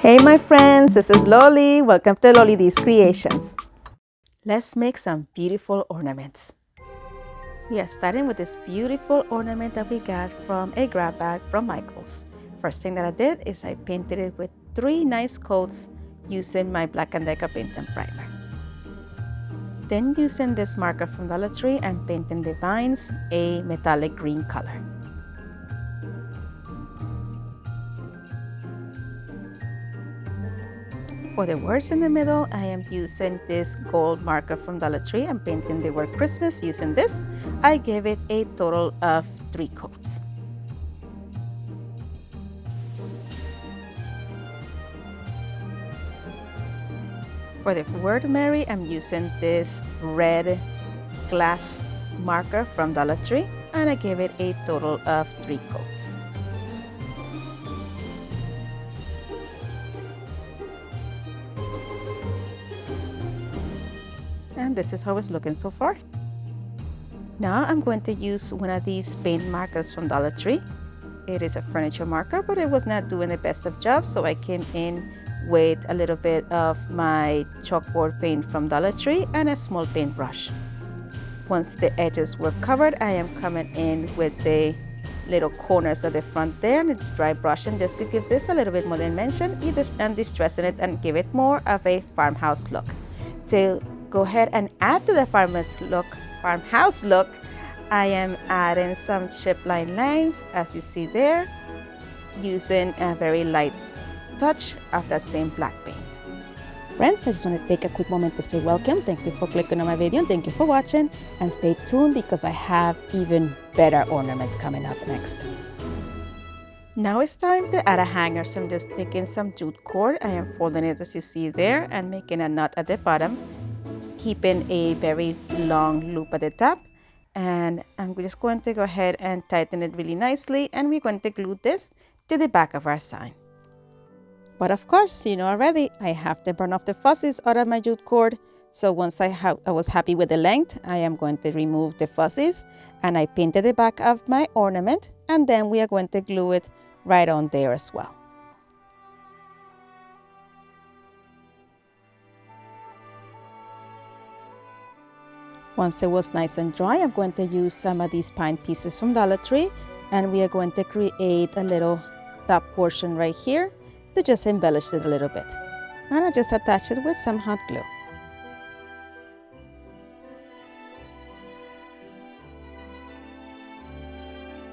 Hey my friends, this is Loli. Welcome to Loli D's Creations. Let's make some beautiful ornaments. We are starting with this beautiful ornament that we got from a grab bag from Michael's. First thing that I did is I painted it with 3 nice coats using my Black & Decker paint and primer. Then using this marker from Dollar Tree and painting the vines a metallic green color. For the words in the middle, I am using this gold marker from Dollar Tree and painting the word Christmas using this. I gave it a total of 3 coats. For the word Merry, I'm using this red glass marker from Dollar Tree and I gave it a total of 3 coats. And this is how it's looking so far. Now I'm going to use one of these paint markers from Dollar Tree. It is a furniture marker, but it was not doing the best of jobs, so I came in with a little bit of my chalkboard paint from Dollar Tree and a small paintbrush. Once the edges were covered, I am coming in with the little corners of the front there, and it's dry brushing just to give this a little bit more dimension and distressing it and give it more of a farmhouse look. To go ahead and add to the farmhouse look, I am adding some chip line lines, as you see there, using a very light touch of that same black paint. Friends, I just want to take a quick moment to say welcome. Thank you for clicking on my video and thank you for watching, and stay tuned because I have even better ornaments coming up next. Now it's time to add a hanger, so I'm just taking some jute cord. I am folding it as you see there and making a knot at the bottom, keeping a very long loop at the top, and I'm just going to go ahead and tighten it really nicely, and we're going to glue this to the back of our sign. But of course, you know already, I have to burn off the fuzzies out of my jute cord. So once I was happy with the length, I am going to remove the fuzzies, and I painted the back of my ornament, and then we are going to glue it right on there as well. Once it was nice and dry, I'm going to use some of these pine pieces from Dollar Tree, and we are going to create a little top portion right here to just embellish it a little bit. And I just attach it with some hot glue.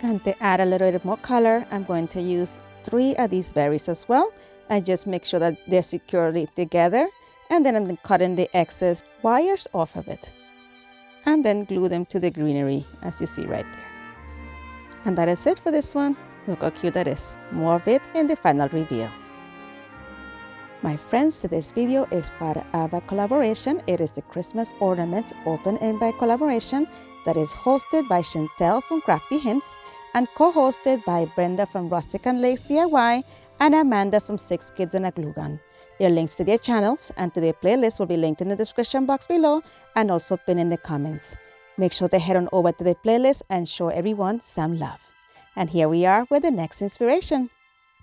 And to add a little bit more color, I'm going to use 3 of these berries as well. I just make sure that they're securely together, and then I'm cutting the excess wires off of it, and then glue them to the greenery as you see right there. And that is it for this one. Look how cute that is. More of it in the final reveal. My friends, today's video is part of a collaboration. It is the Christmas Ornaments Open and by collaboration that is hosted by Chantel from Crafty Hints and co-hosted by Brenda from Rustic and Lace DIY and Amanda from 6 Kids and a Glue Gun. Their links to their channels and to their playlist will be linked in the description box below and also pinned in the comments. Make sure to head on over to the playlist and show everyone some love. And here we are with the next inspiration.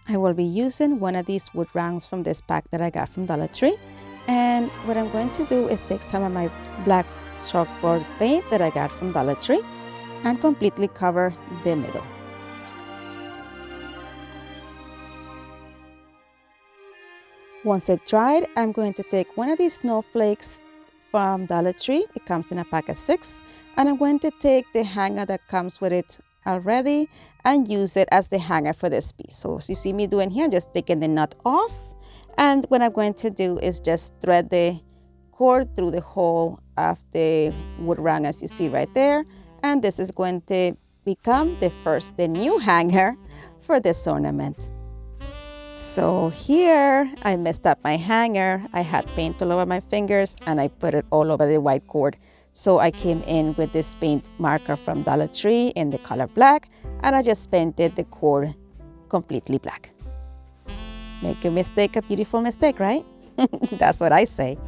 I will be using one of these wood rounds from this pack that I got from Dollar Tree. And what I'm going to do is take some of my black chalkboard paint that I got from Dollar Tree and completely cover the middle. Once it dried, I'm going to take one of these snowflakes from Dollar Tree. It comes in a pack of 6. And I'm going to take the hanger that comes with it already and use it as the hanger for this piece. So as you see me doing here, I'm just taking the nut off. And what I'm going to do is just thread the cord through the hole of the wood round as you see right there. And this is going to become the new hanger for this ornament. So here I messed up my hanger. I had paint all over my fingers and I put it all over the white cord. So I came in with this paint marker from Dollar Tree in the color black, and I just painted the cord completely black. Make a mistake, a beautiful mistake, right? That's what I say.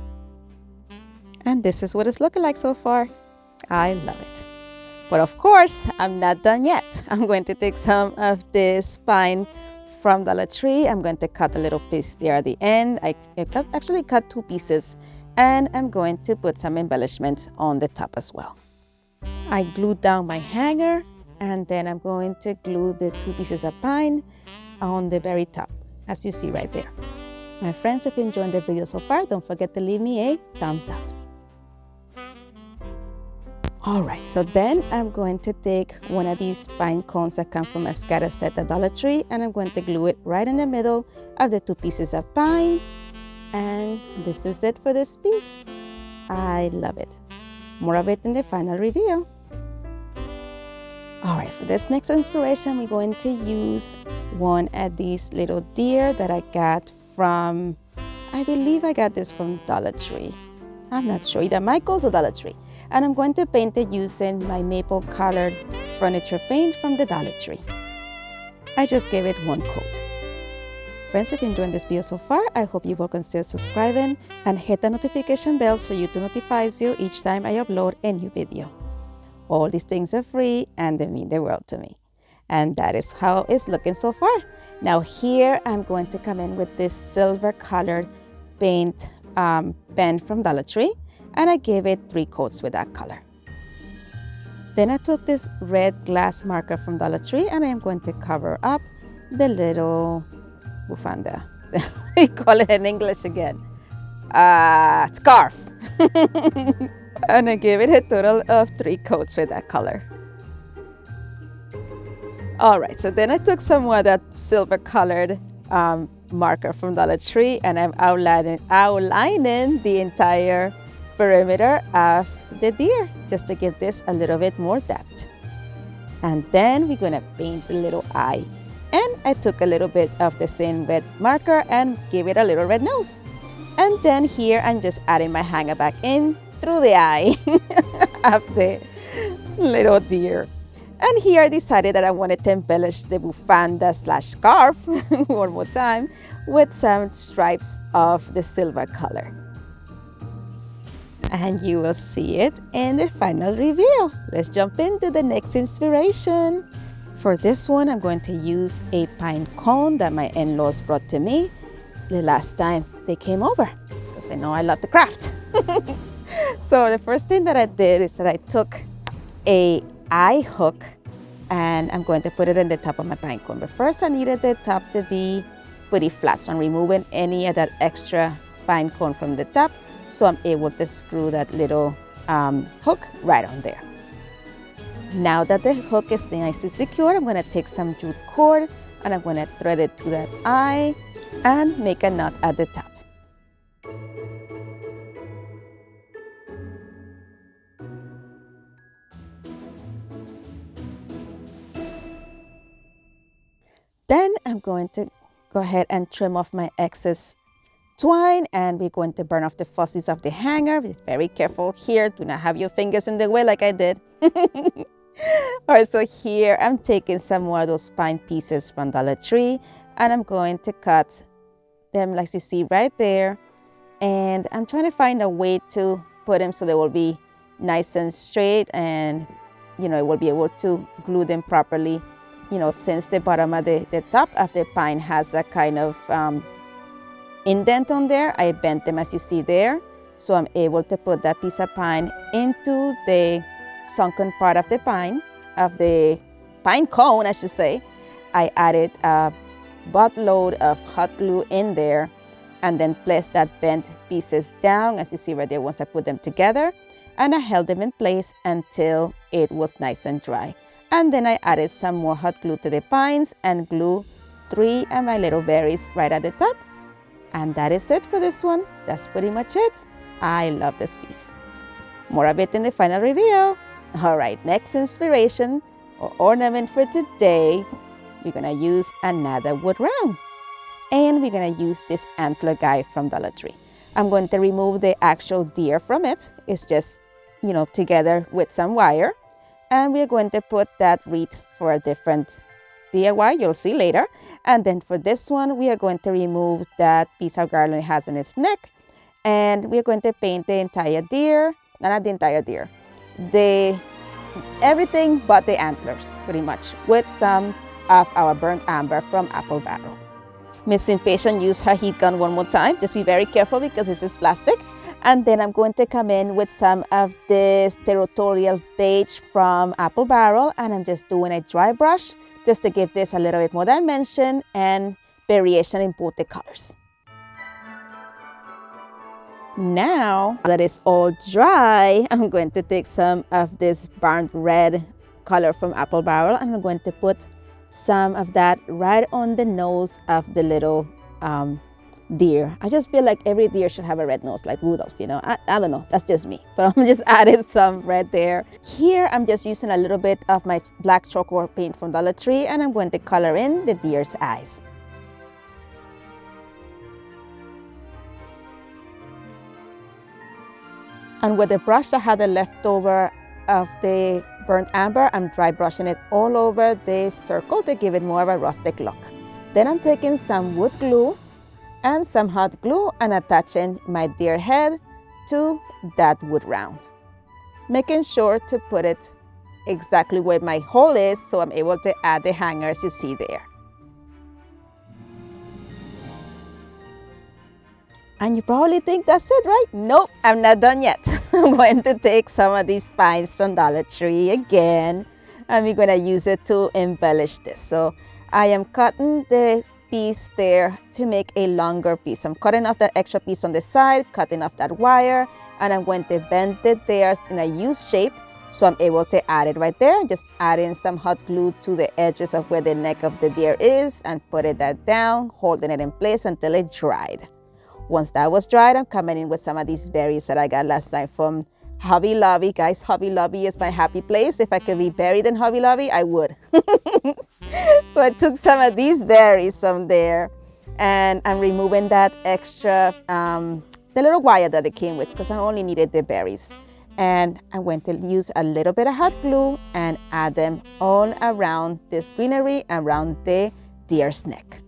And this is what it's looking like so far. I love it. But of course, I'm not done yet. I'm going to take some of this fine from Dollar Tree. I'm going to cut a little piece there at the end. I actually cut 2 pieces, and I'm going to put some embellishments on the top as well. I glued down my hanger, and then I'm going to glue the 2 pieces of pine on the very top, as you see right there. My friends, if you enjoyed the video so far, don't forget to leave me a thumbs up. Alright, so then I'm going to take one of these pine cones that come from a scatter set at Dollar Tree, and I'm going to glue it right in the middle of the 2 pieces of pines. And this is it for this piece. I love it. More of it in the final reveal. Alright, for this next inspiration, we're going to use one of these little deer that I got from, I believe I got this from Dollar Tree. I'm not sure, either Michael's or Dollar Tree. And I'm going to paint it using my maple colored furniture paint from the Dollar Tree. I just gave it 1 coat. Friends, if you're enjoying this video so far, I hope you will consider subscribing and hit the notification bell so YouTube notifies you each time I upload a new video. All these things are free and they mean the world to me. And that is how it's looking so far. Now here I'm going to come in with this silver colored paint pen from Dollar Tree, and I gave it 3 coats with that color. Then I took this red glass marker from Dollar Tree, and I am going to cover up the little bufanda. We call it in English again. Scarf. And I gave it a total of 3 coats with that color. Alright, so then I took some more of that silver colored marker from Dollar Tree, and I'm outlining the entire perimeter of the deer just to give this a little bit more depth. And then we're gonna paint the little eye. And I took a little bit of the same red marker and gave it a little red nose. And then here I'm just adding my hanger back in through the eye of the little deer. And here I decided that I wanted to embellish the bufanda / scarf one more time with some stripes of the silver color. And you will see it in the final reveal. Let's jump into the next inspiration. For this one, I'm going to use a pine cone that my in-laws brought to me the last time they came over, because I know I love to craft. So the first thing that I did is that I took a eye hook and I'm going to put it in the top of my pine cone. But first I needed the top to be pretty flat, so I'm removing any of that extra pine cone from the top, so I'm able to screw that little hook right on there. Now that the hook is nicely secured, I'm going to take some jute cord and I'm going to thread it to that eye and make a knot at the top. Then I'm going to go ahead and trim off my excess twine, and we're going to burn off the fuzzies of the hanger. Be very careful here. Do not have your fingers in the way like I did. All right, so here I'm taking some more of those pine pieces from Dollar Tree, and I'm going to cut them like you see right there. And I'm trying to find a way to put them so they will be nice and straight, and you know, it will be able to glue them properly. You know, since the bottom of the top of the pine has a kind of indent on there, I bent them as you see there. So I'm able to put that piece of pine into the sunken part of the pine cone, I should say. I added a buttload of hot glue in there and then placed that bent pieces down, as you see right there, once I put them together. And I held them in place until it was nice and dry. And then I added some more hot glue to the pines and glue 3 of my little berries right at the top. And that is it for this one. That's pretty much it. I love this piece. More of it in the final reveal. All right, next inspiration or ornament for today, we're gonna use another wood round. And we're gonna use this antler guy from Dollar Tree. I'm going to remove the actual deer from it. It's just, you know, together with some wire. And we're going to put that wreath for a different DIY, you'll see later. And then for this one, we are going to remove that piece of garland it has in its neck. And we're going to paint the entire deer, not the entire deer, everything but the antlers, pretty much, with some of our burnt amber from Apple Barrel. Miss Impatient used her heat gun one more time. Just be very careful because this is plastic. And then I'm going to come in with some of this territorial beige from Apple Barrel, and I'm just doing a dry brush just to give this a little bit more dimension and variation in both the colors. Now that it's all dry, I'm going to take some of this burnt red color from Apple Barrel, and I'm going to put some of that right on the nose of the little deer. I just feel like every deer should have a red nose, like Rudolph, you know. I don't know, that's just me, but I'm just adding some red there. Here, I'm just using a little bit of my black chalkboard paint from Dollar Tree, and I'm going to color in the deer's eyes. And with the brush I had the leftover of the burnt amber, I'm dry brushing it all over the circle to give it more of a rustic look. Then I'm taking some wood glue and some hot glue and attaching my deer head to that wood round. Making sure to put it exactly where my hole is so I'm able to add the hangers you see there. And you probably think that's it, right? Nope, I'm not done yet. I'm going to take some of these pines from Dollar Tree again, and we're going to use it to embellish this. So I am cutting the piece there to make a longer piece. I'm cutting off that extra piece on the side, cutting off that wire, and I'm going to bend it there in a U shape so I'm able to add it right there. Just adding some hot glue to the edges of where the neck of the deer is and putting that down, holding it in place until it dried. Once that was dried, I'm coming in with some of these berries that I got last night from Hobby Lobby. Guys, Hobby Lobby is my happy place. If I could be buried in Hobby Lobby, I would. So I took some of these berries from there, and I'm removing that extra, the little wire that it came with, because I only needed the berries. And I'm going to use a little bit of hot glue and add them all around this greenery, around the deer's neck.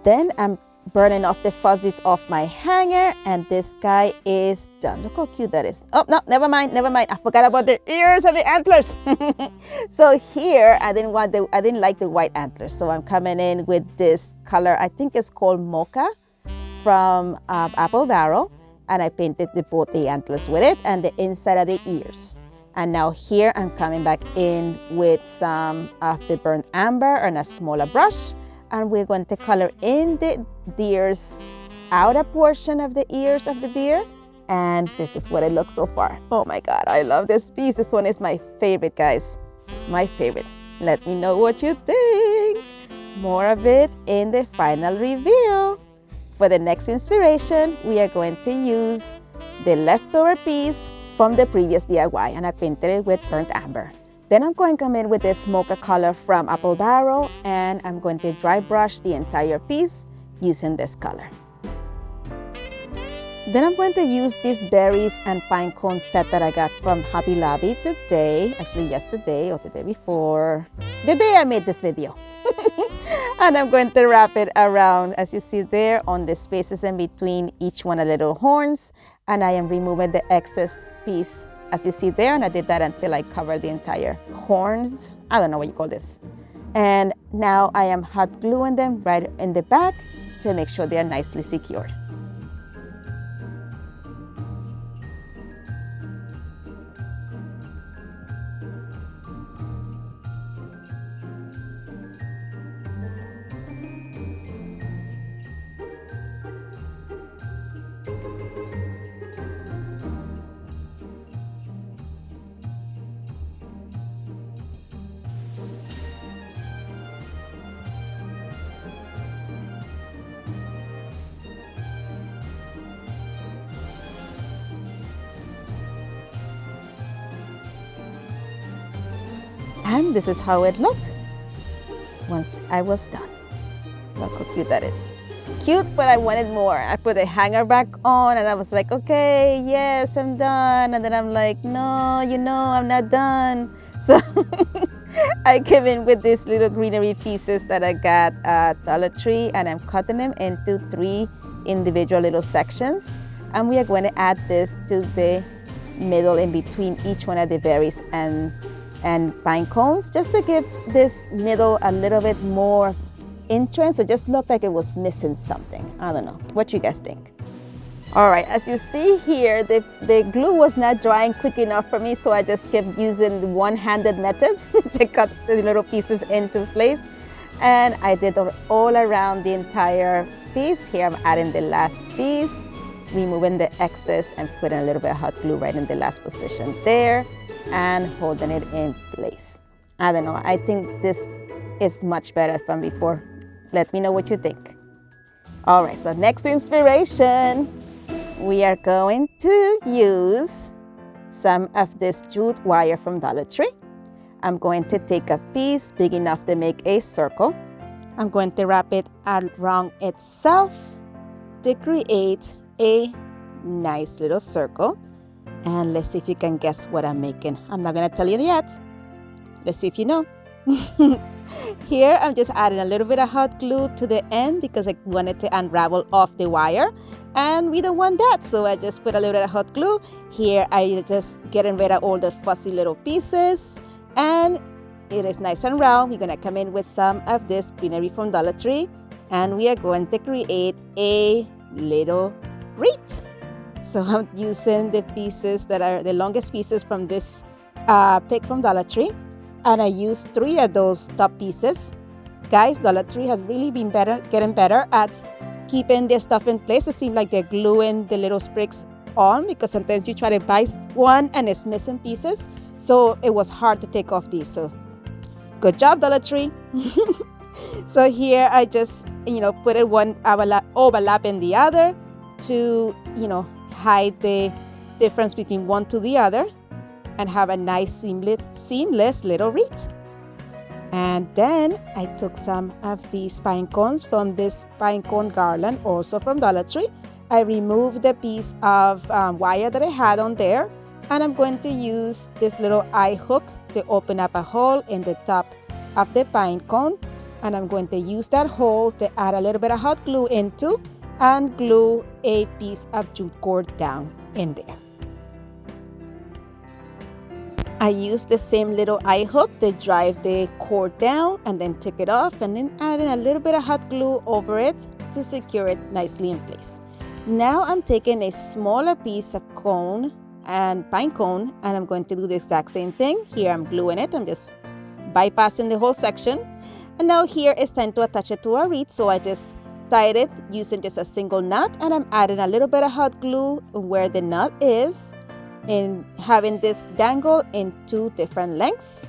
Then I'm burning off the fuzzies off my hanger, and this guy is done. Look how cute that is. Oh, no, never mind. I forgot about the ears and the antlers. So here, I didn't like the white antlers, so I'm coming in with this color. I think it's called Mocha from Apple Barrel, and I painted both the antlers with it and the inside of the ears. And now here, I'm coming back in with some of the burnt amber and a smaller brush. And we're going to color in the deer's outer portion of the ears of the deer. And this is what it looks so far. Oh my God, I love this piece. This one is my favorite, guys. My favorite. Let me know what you think. More of it in the final reveal. For the next inspiration, we are going to use the leftover piece from the previous DIY, and I painted it with burnt amber. Then I'm going to come in with this mocha color from Apple Barrel, and I'm going to dry brush the entire piece using this color. Then I'm going to use these berries and pine cone set that I got from Hobby Lobby today, actually yesterday or the day before, the day I made this video. And I'm going to wrap it around, as you see there, on the spaces in between each one of the little horns, and I am removing the excess piece, as you see there, and I did that until I covered the entire horns. I don't know what you call this. And now I am hot gluing them right in the back to make sure they are nicely secured. And this is how it looked once I was done. Look how cute that is. Cute, but I wanted more. I put the hanger back on and I was like, okay, yes, I'm done. And then I'm like, no, you know, I'm not done. So I came in with these little greenery pieces that I got at Dollar Tree, and I'm cutting them into 3 individual little sections. And we are going to add this to the middle in between each one of the berries and pine cones, just to give this middle a little bit more interest. It just looked like it was missing something. I don't know. What you guys think? All right, as you see here, the glue was not drying quick enough for me, so I just kept using the one-handed method to cut the little pieces into place. And I did all around the entire piece. Here I'm adding the last piece, removing the excess and putting a little bit of hot glue right in the last position there and holding it in place. I don't know, I think this is much better from before. Let me know what you think. All right, so next inspiration, we are going to use some of this jute wire from Dollar Tree. I'm going to take a piece big enough to make a circle. I'm going to wrap it around itself to create a nice little circle. And let's see if you can guess what I'm making. I'm not gonna tell you yet. Let's see if you know. Here, I'm just adding a little bit of hot glue to the end because I wanted to unravel off the wire. And we don't want that, so I just put a little bit of hot glue. Here, I just getting rid of all the fuzzy little pieces. And it is nice and round. We're gonna come in with some of this greenery from Dollar Tree. And we are going to create a little wreath. So I'm using the pieces that are the longest pieces from this pick from Dollar Tree. And I used 3 of those top pieces. Guys, Dollar Tree has really been getting better at keeping their stuff in place. It seems like they're gluing the little sprigs on because sometimes you try to buy one and it's missing pieces. So it was hard to take off these. So good job, Dollar Tree. So here I just, put it one overlapping the other to, hide the difference between one to the other and have a nice seamless little wreath. And then I took some of these pine cones from this pine cone garland, also from Dollar Tree. I removed the piece of wire that I had on there, and I'm going to use this little eye hook to open up a hole in the top of the pine cone. And I'm going to use that hole to add a little bit of hot glue into and glue a piece of jute cord down in there. I used the same little eye hook to drive the cord down and then took it off and then adding a little bit of hot glue over it to secure it nicely in place. Now I'm taking a smaller piece of cone and pine cone and I'm going to do the exact same thing. Here I'm gluing it. I'm just bypassing the whole section. And now here it's time to attach it to a wreath. So I just tied it using just a single knot and I'm adding a little bit of hot glue where the knot is and having this dangle in 2 different lengths.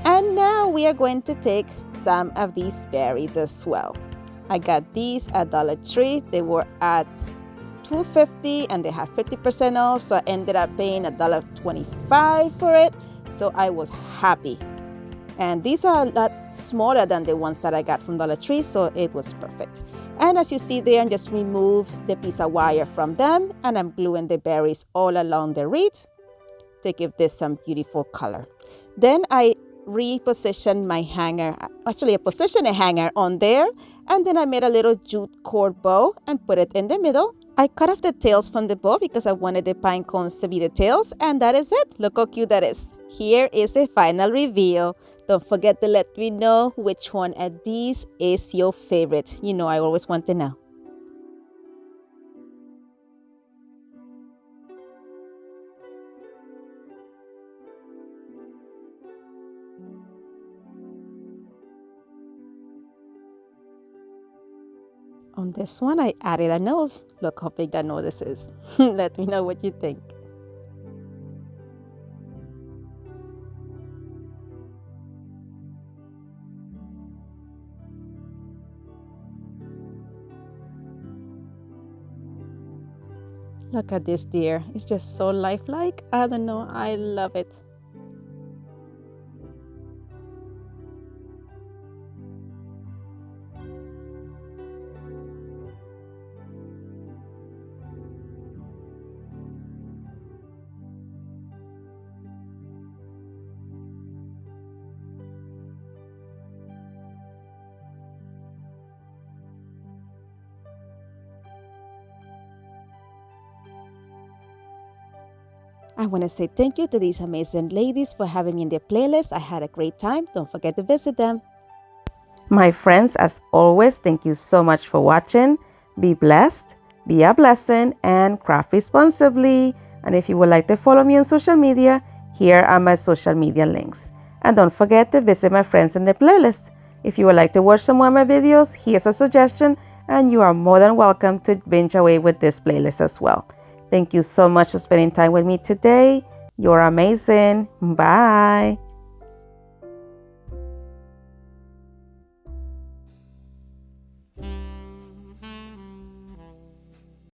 And now we are going to take some of these berries as well. I got these at Dollar Tree. They were at $2.50 and they had 50% off, so I ended up paying $1.25 for it. So I was happy. And these are a lot smaller than the ones that I got from Dollar Tree, so it was perfect. And as you see there, I just remove the piece of wire from them and I'm gluing the berries all along the wreath to give this some beautiful color. Then I repositioned my hanger. Actually, I positioned a hanger on there and then I made a little jute cord bow and put it in the middle. I cut off the tails from the bow because I wanted the pine cones to be the tails, and that is it. Look how cute that is. Here is a final reveal. Don't forget to let me know which one of these is your favorite. I always want to know. On this one, I added a nose. Look how big that nose is. Let me know what you think. Look at this deer. It's just so lifelike. I don't know. I love it. I want to say thank you to these amazing ladies for having me in their playlist. I had a great time. Don't forget to visit them. My friends, as always, thank you so much for watching. Be blessed, be a blessing, and craft responsibly. And if you would like to follow me on social media, here are my social media links. And don't forget to visit my friends in the playlist. If you would like to watch some more of my videos, here's a suggestion, and you are more than welcome to binge away with this playlist as well. Thank you so much for spending time with me today. You're amazing. Bye.